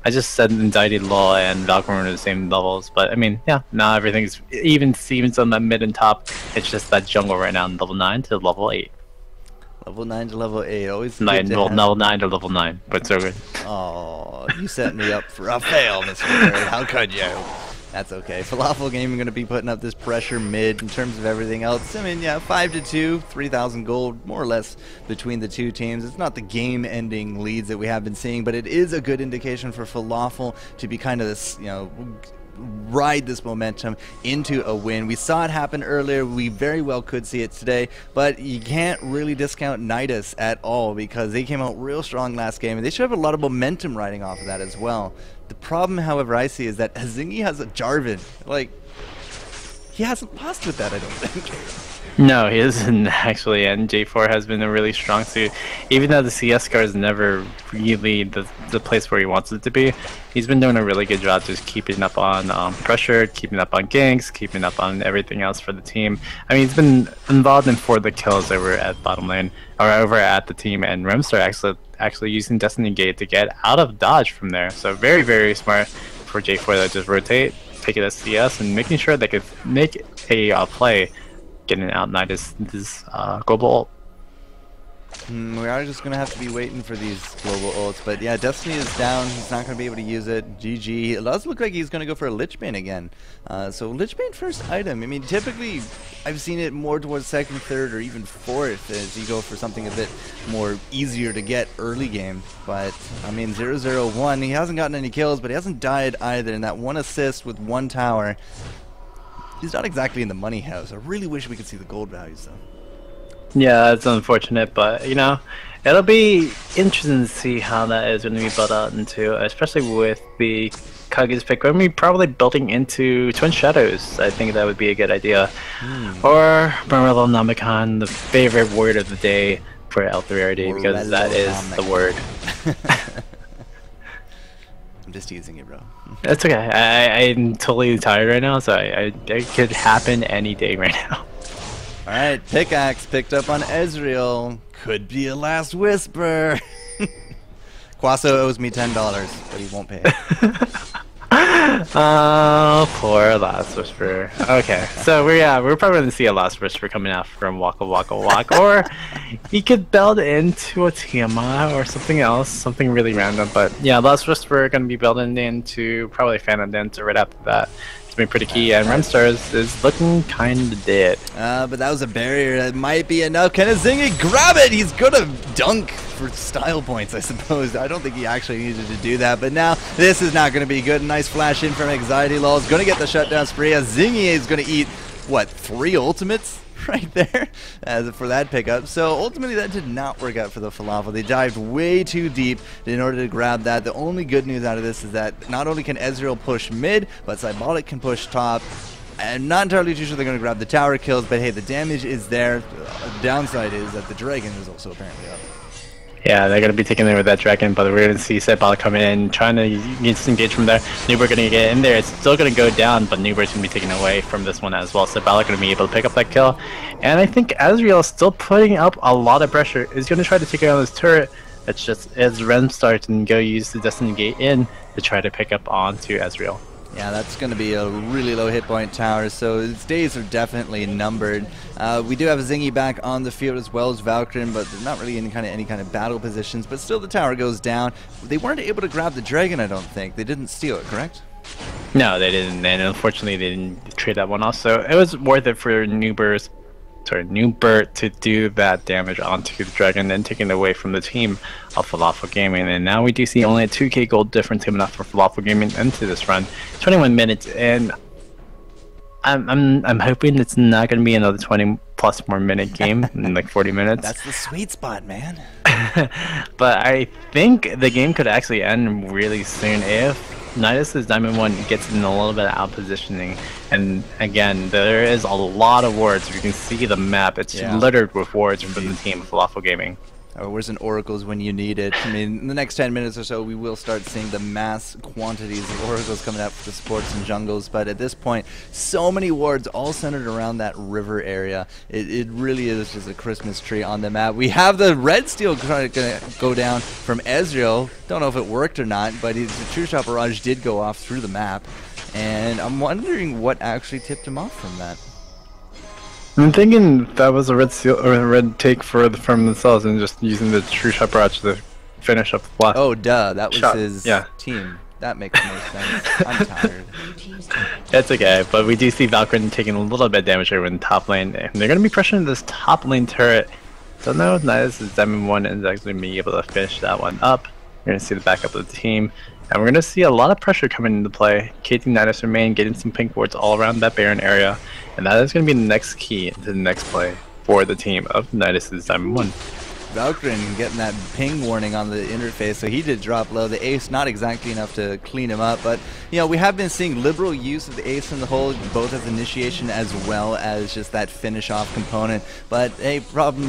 I just said Anxiety Law and Valkyrie are the same levels, but I mean, yeah, now everything's even Stevens on that mid and top. It's just that jungle right now, level 9 to level 8. Level 9 to level 8, always level 9 to level 9, but so good. Oh, you set me up for a fail, Mr. Bird. How could you? That's okay. Falafel Gaming going to be putting up this pressure mid in terms of everything else. I mean, yeah, 5-2, 3,000 gold, more or less, between the two teams. It's not the game-ending leads that we have been seeing, but it is a good indication for Falafel to be kind of this, you know, ride this momentum into a win. We saw it happen earlier. We very well could see it today, but you can't really discount Nydus at all because they came out real strong last game, and they should have a lot of momentum riding off of that as well. The problem, however, I see is that Zingy has a Jarvan. Like, he hasn't lost with that, I don't think. No, he isn't actually, and J4 has been a really strong suit. Even though the CS car is never really the place where he wants it to be, he's been doing a really good job just keeping up on pressure, keeping up on ganks, keeping up on everything else for the team. I mean, he's been involved in 4 of the kills over at bottom lane, or over at the team, and Remstar actually using Destiny Gate to get out of dodge from there. So very, very smart for J4 to just rotate, take it as CS, and making sure they could make a play getting out Nydus this global ult. We are just going to have to be waiting for these global ults, but yeah, Destiny is down. He's not going to be able to use it. GG. It does look like he's going to go for a Lichbane again. So Lichbane first item. I mean, typically I've seen it more towards second, third, or even fourth as you go for something a bit more easier to get early game. But I mean, 0-0-1, he hasn't gotten any kills, but he hasn't died either. And that 1 assist with 1 tower, he's not exactly in the money house. I really wish we could see the gold values though. Yeah, it's unfortunate, but you know, it'll be interesting to see how that is going to be built out into, especially with the Kage's pick. We're going to be probably building into Twin Shadows. I think that would be a good idea. Or Morello Namicon, the favorite word of the day for L3RD, because that is the word. I'm just teasing you, bro. That's okay. I'm totally tired right now, so it could happen any day right now. Alright, pickaxe picked up on Ezreal. Could be a Last Whisper. Quaso owes me $10, but he won't pay. Oh, poor Last Whisper. Okay, so we're probably gonna see a Last Whisper coming out from Waka Waka Walk, or he could build into a Tiamat or something else, something really random. But yeah, Last Whisper gonna be building into probably Phantom Dance right after that. Be pretty key, and Remstar is looking kind of dead. But that was a barrier. That might be enough. Can Zingy grab it? He's gonna dunk for style points, I suppose. I don't think he actually needed to do that, but now this is not gonna be good. Nice flash in from Anxiety Law. Is gonna get the shutdown spree as Zingy is gonna eat, what, 3 ultimates right there for that pickup. So ultimately that did not work out for the Falafel. They dived way too deep in order to grab that. The only good news out of this is that not only can Ezreal push mid, but Cybolic can push top. I'm not entirely too sure they're going to grab the tower kills, but hey, the damage is there. The downside is that the Dragon is also apparently up. Yeah, they're going to be taking over that Dragon, but we're going to see Cybolic coming in, trying to disengage from there. Nuber going to get in there. It's still going to go down, but Nuber's going to be taken away from this one as well. Cybolic going to be able to pick up that kill. And I think Ezreal is still putting up a lot of pressure. He's going to try to take out this turret. It's just as Ren starts and go use the Destiny Gate in to try to pick up onto Ezreal. Yeah, that's going to be a really low hit point tower, so its days are definitely numbered. We do have a Zingy back on the field as well as Valkyrin, but they're not really in any kind of battle positions. But still, the tower goes down. They weren't able to grab the Dragon, I don't think. They didn't steal it, correct? No, they didn't, and unfortunately, they didn't trade that one off. So it was worth it for Nubert to do that damage onto the Dragon, then taking it away from the team of Falafel Gaming. And now we do see only a 2k gold difference coming up for Falafel Gaming into this run. 21 minutes, and I'm hoping it's not going to be another 20 plus more minute game in like 40 minutes. That's the sweet spot, man. But I think the game could actually end really soon if Nydus' Diamond 1 gets in a little bit out of positioning. And again, there is a lot of wards. You can see the map. It's littered with wards from the team of Falafel Gaming. Where's an Oracles when you need it? I mean, in the next 10 minutes or so, we will start seeing the mass quantities of Oracles coming out for the supports and jungles. But at this point, so many wards all centered around that river area. It really is just a Christmas tree on the map. We have the red steel going to go down from Ezreal. Don't know if it worked or not, but the True Shot Barrage did go off through the map. And I'm wondering what actually tipped him off from that. I'm thinking that was a red seal or a red take from themselves and just using the True Shot Barrage to finish up the block. Oh, duh. That was his team. That makes more sense. I'm tired. It's okay, but we do see Valkyrin taking a little bit of damage over in the top lane. And they're going to be pressuring this top lane turret. Don't know if Nydus' Diamond 1 is actually going to be able to finish that one up. You're going to see the backup of the team. And we're going to see a lot of pressure coming into play. KT Nydus remain, getting some pink wards all around that Baron area. And that is going to be the next key into the next play for the team of Nydus' Diamond 1. Valkyrin getting that ping warning on the interface, so he did drop low. The ace not exactly enough to clean him up, but you know, we have been seeing liberal use of the ace in the hole, both as initiation as well as just that finish off component. But hey, problem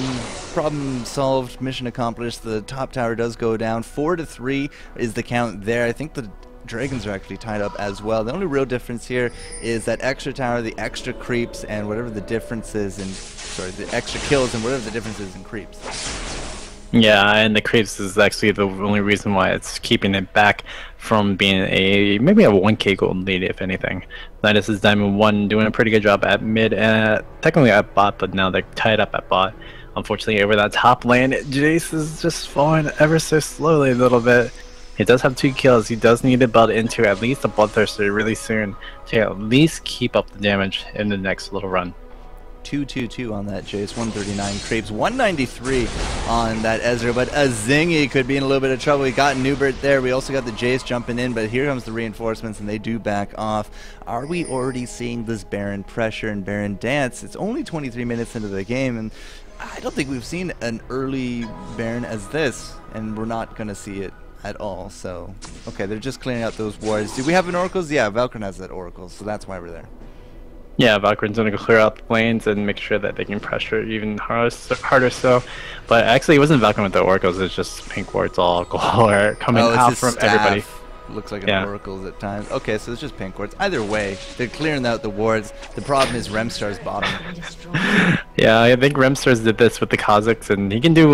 solved, mission accomplished. The top tower does go down. 4-3 is the count there. I think the Dragons are actually tied up as well. The only real difference here is that extra tower, the extra creeps, and whatever the difference is in, the extra kills and whatever the difference is in creeps. Yeah, and the creeps is actually the only reason why it's keeping it back from being maybe a 1k gold lead, if anything. Nydus' Diamond 1 doing a pretty good job at mid and technically at bot, but now they're tied up at bot. Unfortunately, over that top lane, Jace is just falling ever so slowly a little bit. He does have 2 kills. He does need to build into at least a Bloodthirster really soon to at least keep up the damage in the next little run. 222 on that Jace, 139 creeps, 193 on that Ezra, but a Zingy could be in a little bit of trouble. We got Nubert there. We also got the Jace jumping in, but here comes the reinforcements, and they do back off. Are we already seeing this Baron pressure and Baron dance? It's only 23 minutes into the game, and I don't think we've seen an early Baron as this, and we're not going to see it at all. So, okay, they're just clearing out those wards. Do we have an Oracles? Yeah, Valkyrin has that Oracles, so that's why we're there. Yeah, Valkyrin's going to clear out the lanes and make sure that they can pressure even harder so. But actually, it wasn't Valkyrin with the Oracles, it's just pink wards all galore coming out from everybody. Looks like an Oracles at times. Okay, so it's just pink wards. Either way, they're clearing out the wards. The problem is Remstar's bottom. Yeah, I think Remstars did this with the Kazakhs, and he can do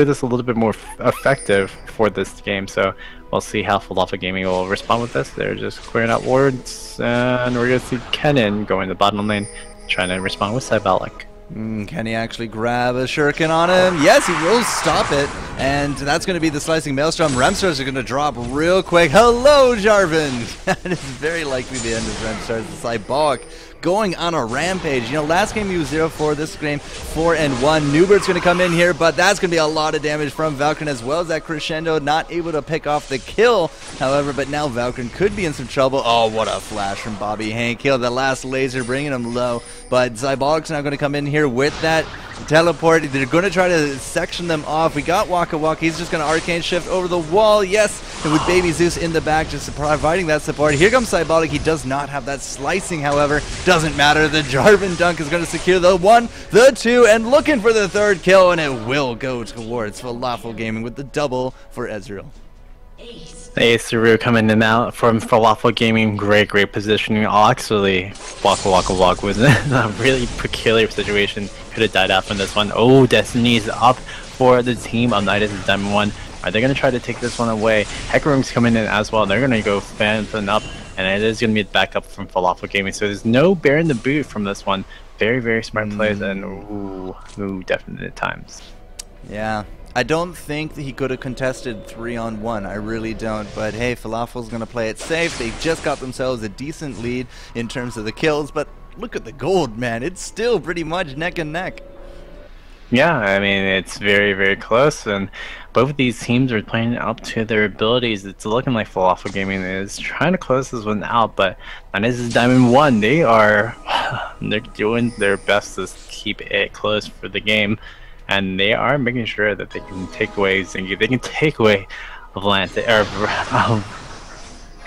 this a little bit more effective for this game. So we'll see how Falafel Gaming will respond with this. They're just clearing out wards, and we're gonna see Kennen going to the bottom lane, trying to respond with Cybolic. Can he actually grab a shuriken on him? Yes, he will stop it. And that's going to be the slicing maelstrom. Remstars are going to drop real quick. Hello, Jarvan. That is very likely the end of Remstars. The Cybolic going on a rampage. You know, last game he was 0-4, this game 4-1. Newbert's going to come in here, but that's going to be a lot of damage from Valkyrin, as well as that crescendo, not able to pick off the kill, however, but now Valkyrin could be in some trouble. Oh, what a flash from Bobby Hank. Killed the last laser, bringing him low, but Zybolic's now going to come in here with that teleport. They're going to try to section them off. We got Waka Waka. He's just going to arcane shift over the wall. Yes, and with Baby Zeus in the back just providing that support. Here comes Cybolic. He does not have that slicing, however. Doesn't matter. The Jarvan dunk is going to secure the 1, the 2, and looking for the 3rd kill, and it will go towards Falafel Gaming with the double for Ezreal. Ace through coming in out from Falafel Gaming. Great positioning. Actually, Waka Waka Waka was in a really peculiar situation. Could have died out from this one. Oh, Destiny's up for the team of Nydus and Diamond 1. Are they going to try to take this one away? Hecarim's coming in as well. They're going to go Phantom up, and it is going to be a backup from Falafel Gaming. So there's no Baron the boot from this one. Very smart plays, and ooh, definite at times. Yeah. I don't think that he could have contested 3-on-1. I really don't. But hey, Falafel's going to play it safe. They just got themselves a decent lead in terms of the kills. But look at the gold, man. It's still pretty much neck and neck. Yeah, I mean, it's very close. And both of these teams are playing up to their abilities. It's looking like Falafel Gaming is trying to close this one out. But this is Diamond 1. They're doing their best to keep it close for the game. And they are making sure that they can take away Zingy. They can take away Volante, or I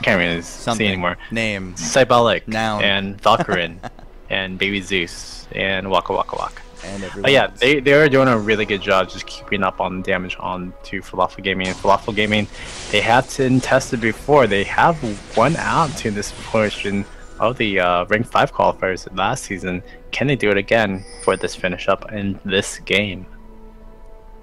can't really see anymore. Name. Cybolic. Noun. And Valkyrin. And Baby Zeus. And Waka Waka Waka. And everyone. But yeah, they are doing a really good job just keeping up on the damage on to Falafel Gaming. And Falafel Gaming, they have to test it before. They have won out to this portion of the Rank 5 qualifiers last season. Can they do it again for this finish up in this game?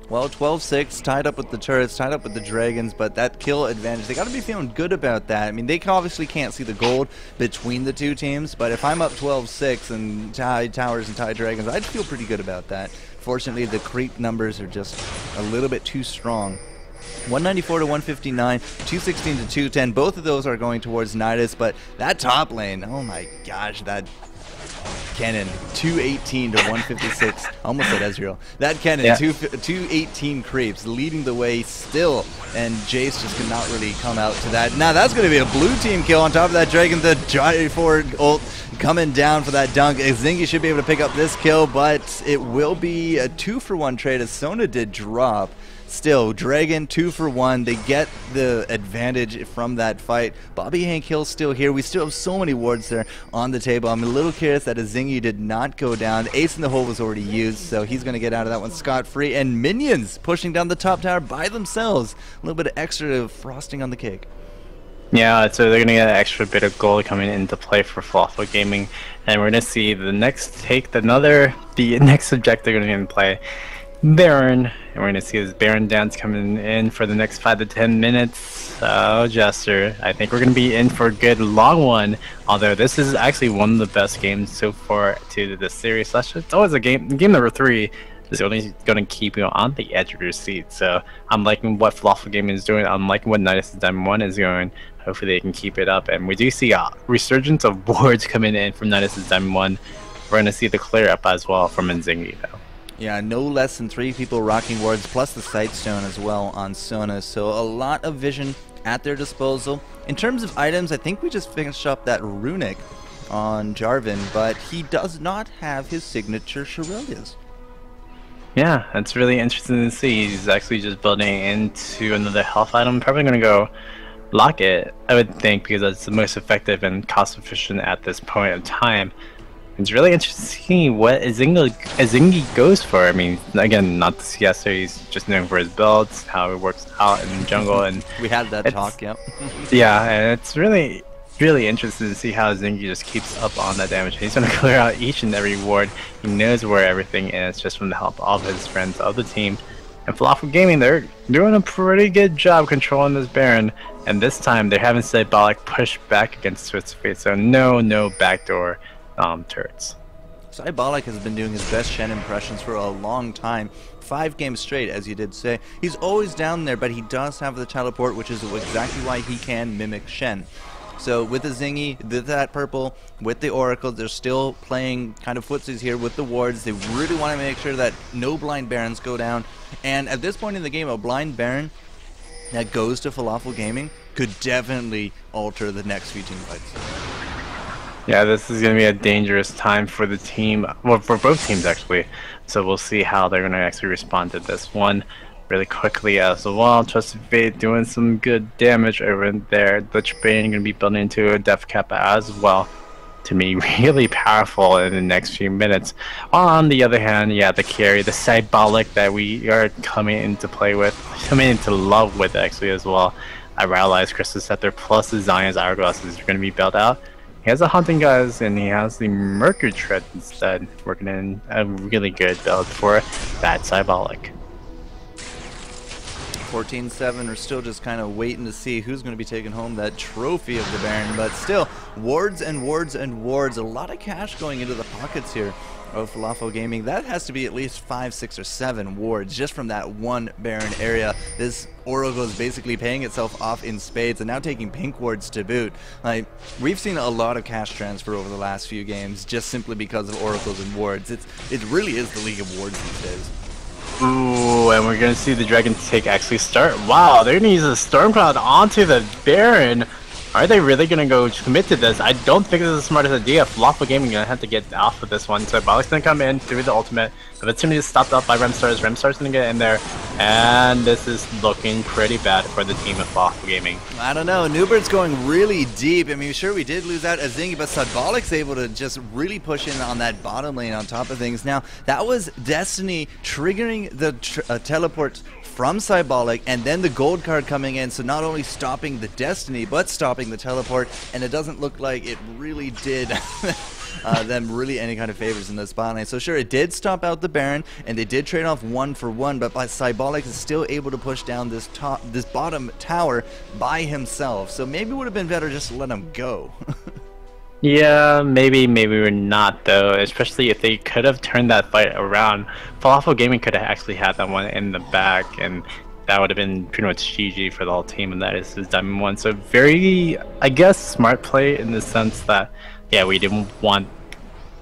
Well, 12-6, tied up with the turrets, tied up with the dragons, but that kill advantage, they got to be feeling good about that. I mean, they obviously can't see the gold between the two teams, but if I'm up 12-6 and tied towers and tied dragons, I'd feel pretty good about that. Fortunately, the creep numbers are just a little bit too strong. 194 to 159, 216 to 210, both of those are going towards Nydus, but that top lane, oh my gosh, that Cannon, 218 to 156. Almost said Ezreal. That Cannon, yeah. 218 creeps, leading the way still, and Jace just could not really come out to that. Now that's going to be a blue team kill on top of that Dragon. The Giant Forward ult coming down for that dunk. Zingy should be able to pick up this kill, but it will be a 2-for-1 trade as Sona did drop. Still, Dragon 2-for-1. They get the advantage from that fight. Bobby Hank Hill's still here. We still have so many wards there on the table. I'm a little curious that Zingy did not go down. The Ace in the hole was already used, so he's going to get out of that one scot-free. And Minions pushing down the top tower by themselves. A little bit of extra frosting on the cake. Yeah, so they're going to get an extra bit of gold coming into play for Falafel Gaming. And we're going to see the next the next objective they're going to get in play. Baron, and we're going to see this Baron dance coming in for the next 5 to 10 minutes. Oh, Jester, I think we're going to be in for a good long one, although this is actually one of the best games so far to this series. It's always a game number 3 is only going to keep you on the edge of your seat, so I'm liking what Falafel Gaming is doing. I'm liking what Nydus Diamond 1 is going. Hopefully they can keep it up, and we do see a resurgence of wards coming in from Nydus Diamond 1. We're going to see the clear up as well from Nzingy, though. Yeah, no less than 3 people rocking wards, plus the Sightstone as well on Sona. So a lot of vision at their disposal. In terms of items, I think we just finished up that Runic on Jarvan, but he does not have his signature Shurelya's. Yeah, that's really interesting to see. He's actually just building into another health item. Probably going to go Locket, I would think, because that's the most effective and cost efficient at this point of time. It's really interesting to see what Zingy goes for. I mean, again, not the CSer, he's just known for his builds, how it works out in the jungle, and we had that talk, yep. Yeah, and it's really interesting to see how Zingy just keeps up on that damage. He's going to clear out each and every ward. He knows where everything is, just from the help of his friends of the team. And Falafel Gaming, they're doing a pretty good job controlling this Baron, and this time they're having Cybolic push back against Swift's Fate, so no backdoor turrets. Cybolic has been doing his best Shen impressions for a long time. 5 games straight, as you did say. He's always down there, but he does have the teleport, which is exactly why he can mimic Shen. So with the Zingy, with that purple, with the Oracle, they're still playing kind of footsies here with the wards. They really want to make sure that no blind Barons go down. And at this point in the game, a blind Baron that goes to Falafel Gaming could definitely alter the next few team fights. Yeah, this is going to be a dangerous time for the team, well, for both teams actually. So we'll see how they're going to actually respond to this one really quickly as well. Trusted Fate doing some good damage over there. The Bane going to be building into a Death Cap as well to be really powerful in the next few minutes. On the other hand, yeah, the carry, the Cybolic that we are coming into play with, coming into love with actually as well. I realize Crystal Scepter plus the Zion's Hourglass is going to be built out. He has the Hunting Guys and he has the Mercury Tread instead, working in a really good build for that Cybolic. 14-7 are still just kind of waiting to see who's going to be taking home that trophy of the Baron, but still, wards and wards and wards. A lot of cash going into the pockets here of Falafel Gaming. That has to be at least 5, 6, or 7 wards just from that one Baron area. This Oracle is basically paying itself off in spades and now taking pink wards to boot. Like, we've seen a lot of cash transfer over the last few games just simply because of Oracles and wards. It really is the League of Wards these days. Ooh, and we're gonna see the Dragon Take actually start. Wow, they're gonna use a Storm Cloud onto the Baron. Are they really gonna go commit to this? I don't think this is the smartest idea. Falafel Gaming gonna have to get off with this one. So Bolic's gonna come in through the ultimate. If it's gonna be stopped up by Remstars, Remstars gonna get in there. And this is looking pretty bad for the team of Falafel Gaming. I don't know, Newbird's going really deep. I mean, sure, we did lose out as Zingy, but Cybolic's able to just really push in on that bottom lane on top of things. Now, that was Destiny triggering the teleport from Cybolic, and then the gold card coming in, so not only stopping the Destiny, but stopping the teleport, and it doesn't look like it really did them really any kind of favors in the spot lane. So sure, it did stop out the Baron, and they did trade off 1 for 1, but Cybolic is still able to push down this bottom tower by himself, so maybe it would have been better just to let him go. Yeah, maybe we're not though, especially if they could have turned that fight around. Falafel Gaming could have actually had that one in the back, and that would have been pretty much GG for the whole team, and that is his Diamond 1. So very, I guess, smart play in the sense that, yeah, we didn't want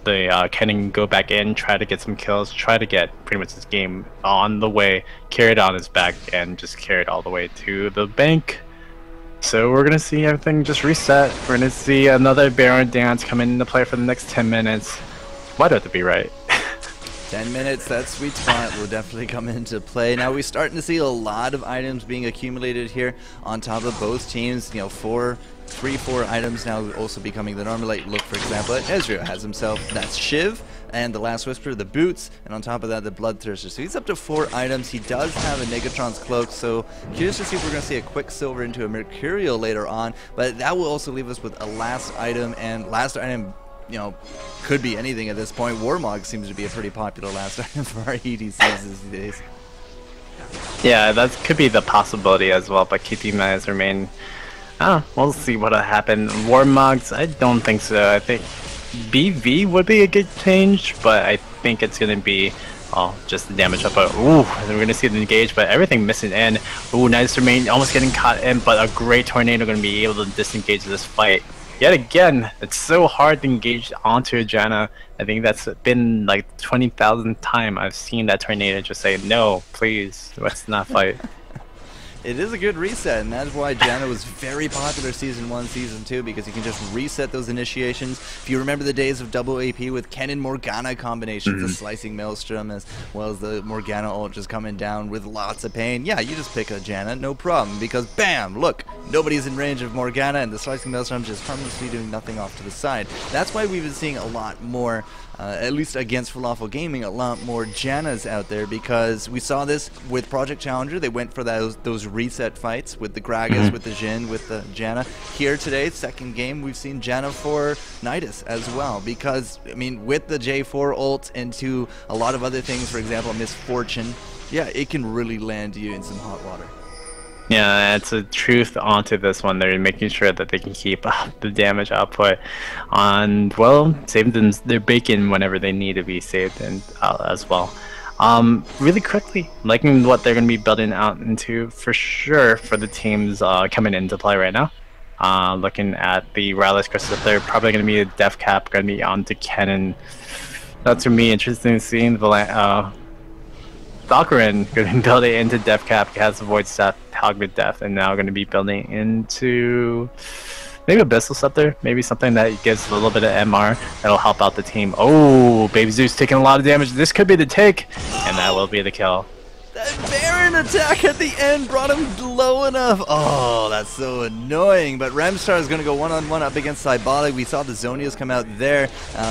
the Kennen go back in, try to get some kills, try to get pretty much this game on the way, carry it on his back, and just carry it all the way to the bank. So we're gonna see everything just reset. We're gonna see another Baron dance come into play for the next 10 minutes. Why do I have to be right? 10 minutes, that sweet spot will definitely come into play. Now we're starting to see a lot of items being accumulated here on top of both teams. You know, 3, 4 items now also becoming the normal. Like, look, for example, at Ezreal has himself, that's Shiv, and the Last Whisper, the boots, and on top of that, the Bloodthirster. So he's up to 4 items. He does have a Negatron's Cloak, so curious to see if we're going to see a Quicksilver into a Mercurial later on, but that will also leave us with a last item, and last item, you know, could be anything at this point. Warmog seems to be a pretty popular last item for our EDCs these days. Yeah, that could be the possibility as well, but keeping that as our main. We'll see what'll happen. Warmogs, I don't think so. I think BV would be a good change, but I think it's gonna be just the damage up. Ooh, we're gonna see the engage, but everything missing in. Ooh, Nydus remain almost getting caught in, but a great tornado gonna be able to disengage this fight. Yet again, it's so hard to engage onto a Janna. I think that's been like 20,000 times I've seen that tornado just say, no, please, let's not fight. It is a good reset, and that's why Janna was very popular Season 1, Season 2, because you can just reset those initiations. If you remember the days of double AP with Kennen Morgana combinations, the Slicing Maelstrom, as well as the Morgana ult just coming down with lots of pain, yeah, you just pick a Janna, no problem, because BAM! Look, nobody's in range of Morgana, and the Slicing Maelstrom just harmlessly doing nothing off to the side. That's why we've been seeing a lot more, at least against Falafel Gaming, a lot more Jannas out there, because we saw this with Project Challenger. They went for those reset fights with the Gragas, with the Jhin, with the Janna. Here today, second game, we've seen Janna for Nydus as well, because, I mean, with the J4 ult into a lot of other things, for example, Misfortune, yeah, it can really land you in some hot water. Yeah, it's a truth onto this one. They're making sure that they can keep up the damage output on, well, saving them their bacon whenever they need to be saved and as well. Really quickly, liking what they're going to be building out into for sure for the teams coming into play right now. Looking at the wireless crystals, they're probably going to be a def cap, going to be onto Cannon. That's going to be interesting seeing the Valkyrin going to be building into def cap, has the void staff, Hogmid def, and now going to be building into maybe Abyssal Scepter, maybe something that gives a little bit of MR that'll help out the team. Oh, Baby Zeus taking a lot of damage. This could be the take, and that will be the kill. That Baron attack at the end brought him low enough. Oh, that's so annoying. But Remstar is going to go one-on-one up against Cybolic. We saw the Zonias come out there.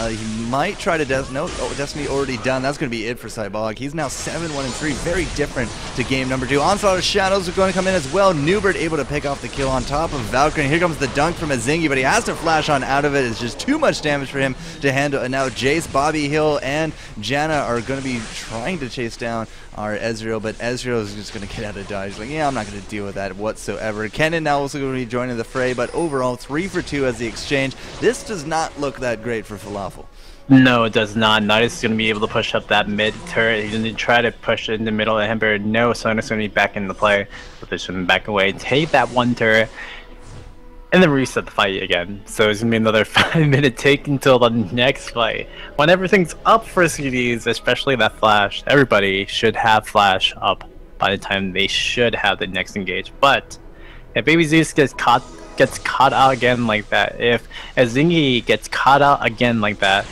He might try to Destiny already done. That's going to be it for Cybolic. He's now 7-1-3. Very different to game number 2. Onslaught of Shadows are going to come in as well. Newbert able to pick off the kill on top of Valkyrie. Here comes the dunk from Azingi, but he has to flash on out of it. It's just too much damage for him to handle. And now Jace, Bobby Hill, and Janna are going to be trying to chase down our Ezreal, but Ezreal is just going to get out of dodge. Like, yeah, I'm not going to deal with that whatsoever. Kennen now also going to be joining the fray, but overall 3 for 2 as the exchange. This does not look that great for Falafel. No, it does not. Nydus is going to be able to push up that mid turret. He's going to try to push it in the middle of Ember. No, Sonic's going to be back in the play. Position him back away. Take that one turret. And then reset the fight again. So it's going to be another 5-minute take until the next fight. When everything's up for CDs, especially that flash, everybody should have flash up by the time they should have the next engage. But if Baby Zeus gets caught out again like that, if Azingi gets caught out again like that,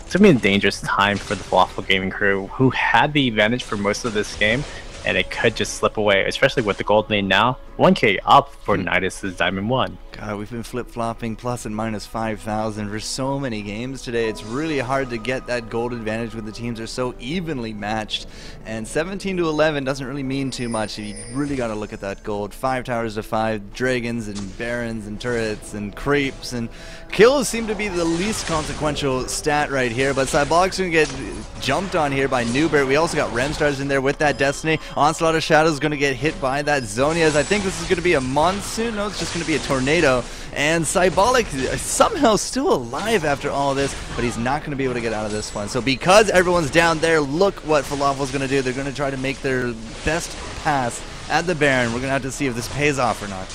it's going to be a dangerous time for the Falafel Gaming crew, who had the advantage for most of this game, and it could just slip away, especially with the gold lane now. 1k up for Nydus' Diamond 1. God, we've been flip-flopping plus and minus 5,000 for so many games today. It's really hard to get that gold advantage when the teams are so evenly matched. And 17 to 11 doesn't really mean too much. You really got to look at that gold. 5 towers to 5, dragons and barons and turrets and creeps and kills seem to be the least consequential stat right here. But Cyborg's going to get jumped on here by Newbert. We also got Remstars in there with that Destiny. Onslaught of Shadows is going to get hit by that Zonias. I think this is going to be a monsoon. No, it's just going to be a tornado. And Cybolic is somehow still alive after all of this, but he's not going to be able to get out of this one. So because everyone's down there, look what Falafel's going to do. They're going to try to make their best pass at the Baron. We're going to have to see if this pays off or not.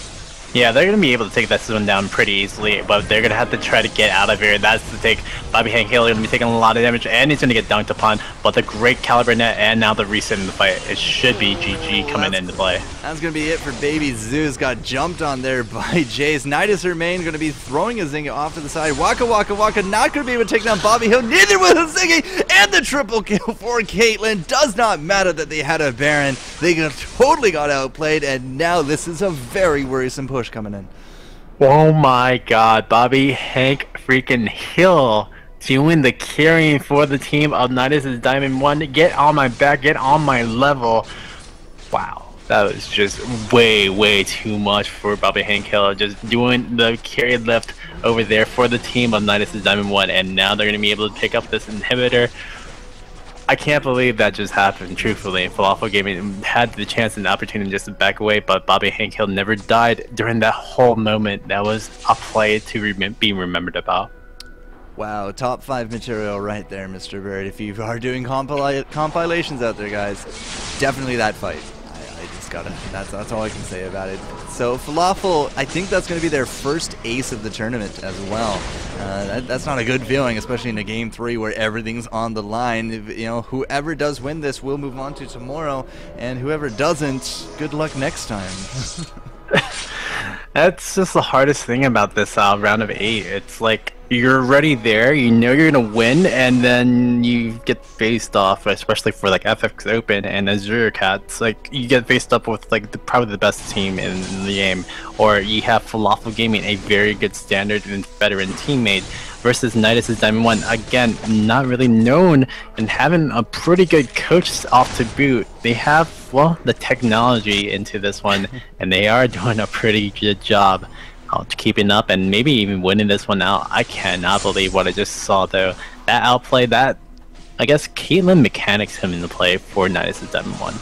Yeah, they're going to be able to take that zone down pretty easily, but they're going to have to try to get out of here. That's the take. Bobby Hank Hill is going to be taking a lot of damage, and he's going to get dunked upon, but the great caliber net and now the reset in the fight. It should be GG coming into play. That's going to be it for Baby Zeus. Got jumped on there by Jace. Nydus remain going to be throwing a Zynga off to the side. Waka Waka Waka not going to be able to take down Bobby Hill. Neither will Ziggy. And the triple kill for Caitlyn. Does not matter that they had a Baron. They totally got outplayed, and now this is a very worrisome push coming in. Oh my god, Bobby Hank freaking Hill doing the carrying for the team of Nydus' Diamond 1. Get on my back, get on my level. Wow, that was just way too much for Bobby Hank Hill. Just doing the carry lift over there for the team of Nydus' Diamond 1, and now they're going to be able to pick up this inhibitor. I can't believe that just happened, truthfully. Falafel Gaming had the chance and the opportunity just to back away, but Bobby Hank Hill never died during that whole moment. That was a play to be remembered about. Wow, top 5 material right there, Mr. Bird. If you are doing compilations out there, guys, definitely that fight. I just gotta, that's all I can say about it. So Falafel, I think that's going to be their first ace of the tournament as well. That's not a good feeling, especially in a game 3 where everything's on the line. You know, whoever does win this will move on to tomorrow, and whoever doesn't, good luck next time. That's just the hardest thing about this round of 8. It's like, you're already there, you know you're gonna win, and then you get faced off, especially for like FX Open and Azure Cats. Like, you get faced up with like probably the best team in the game, or you have Falafel Gaming, a very good standard and veteran teammate, versus Nydus' Diamond 1, again, not really known and having a pretty good coach off to boot. They have, well, the technology into this one, and they are doing a pretty good job keeping up and maybe even winning this one out. I cannot believe what I just saw, though. That outplay, that, I guess Caitlyn mechanics him in the play for Nydus' Diamond 1.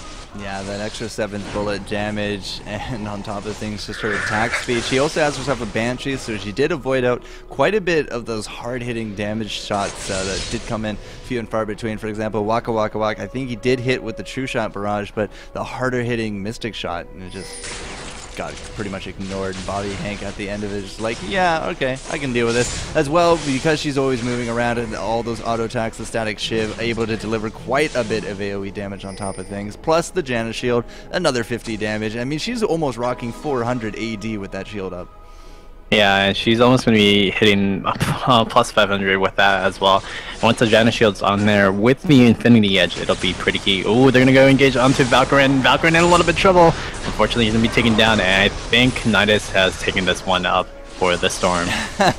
Yeah, that extra 7th bullet damage, and on top of things, just her attack speed. She also has herself a Banshee, so she did avoid out quite a bit of those hard-hitting damage shots that did come in few and far between. For example, Waka Waka Waka, I think he did hit with the True Shot barrage, but the harder-hitting Mystic Shot, and it just got pretty much ignored. Bobby Hank at the end of it is like, yeah, okay, I can deal with this. As well, because she's always moving around and all those auto attacks, the static shiv, able to deliver quite a bit of AoE damage on top of things. Plus the Janna shield, another 50 damage. I mean, she's almost rocking 400 AD with that shield up. Yeah, and she's almost going to be hitting plus 500 with that as well. And once the Janna shield's on there with the Infinity Edge, it'll be pretty key. Oh, they're going to go engage onto Valkyrin. Valkyrin in a little bit of trouble. Unfortunately, he's going to be taken down, and I think Nydus has taken this one up for the Storm.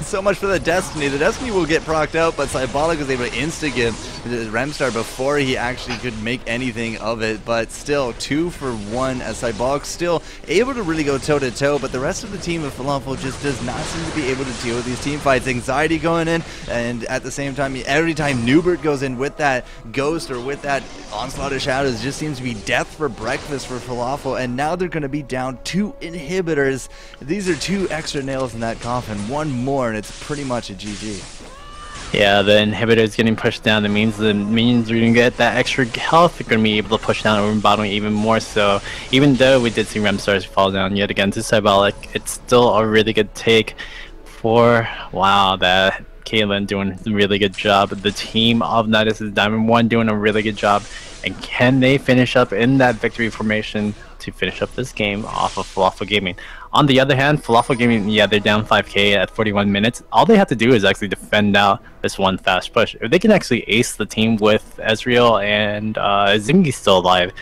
So much for the Destiny. The Destiny will get procced out, but Cybolic was able to insta-give the Remstar before he actually could make anything of it. But still, 2 for 1 as Cybolic still able to really go toe-to-toe, but the rest of the team of Falafel just does not seem to be able to deal with these team fights. Anxiety going in, and at the same time, every time Newbert goes in with that Ghost or with that Onslaught of Shadows, it just seems to be death for breakfast for Falafel, and now they're going to be down 2 inhibitors. These are 2 extra nails in that coffin, 1 more and it's pretty much a GG. Yeah, the inhibitor is getting pushed down. That means the minions are going to get that extra health. They're going to be able to push down over bottom even more. So even though we did see Remstars fall down yet again to Cybolic, it's still a really good take for, wow, that Caitlyn doing a really good job. The team of Nydus is Diamond 1 doing a really good job. And can they finish up in that victory formation to finish up this game off of Falafel Gaming? On the other hand, Falafel Gaming, yeah, they're down 5k at 41 minutes. All they have to do is actually defend out this one fast push. If they can actually ace the team with Ezreal and Zingy still alive,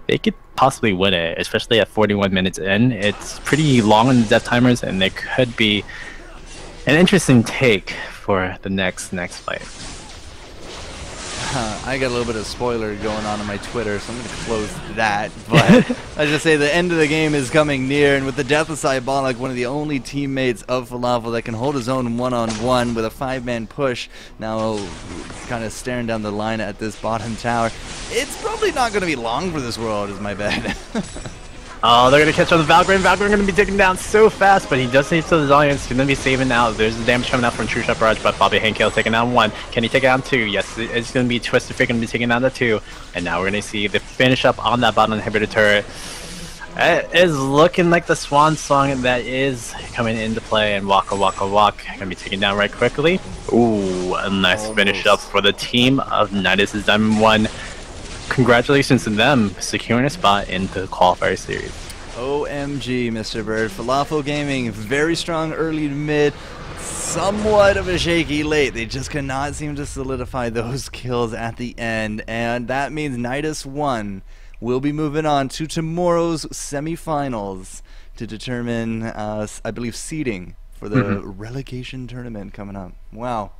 they could possibly win it, especially at 41 minutes in. It's pretty long on the death timers, and there could be an interesting take for the next fight. I got a little bit of spoiler going on my Twitter, so I'm going to close that. But I just say the end of the game is coming near, and with the death of Cybolic, one of the only teammates of Falafel that can hold his own one-on-one with a 5-man push, now kind of staring down the line at this bottom tower. It's probably not going to be long for this world, is my bet. Oh, they're going to catch on the Valkyrie. Valkyrie going to be taken down so fast, but he does save the Zillions. He's going to be saving out. There's the damage coming out from True Shot Barrage, but Bobby Hankill taking down 1. Can he take down 2? Yes, it's going to be Twisted Fate going to be taking down the 2. And now we're going to see the finish up on that bottom inhibitor turret. It is looking like the swan song that is coming into play, and Waka Waka Walk going to be taken down right quickly. Ooh, a nice finish up for the team of Nydus' Diamond 1. Congratulations to them securing a spot in the qualifier series. OMG, Mr. Bird. Falafel Gaming, very strong early to mid, somewhat of a shaky late. They just cannot seem to solidify those kills at the end, and that means Nydus 1 will be moving on to tomorrow's semifinals to determine, I believe, seeding for the relegation tournament coming up. Wow.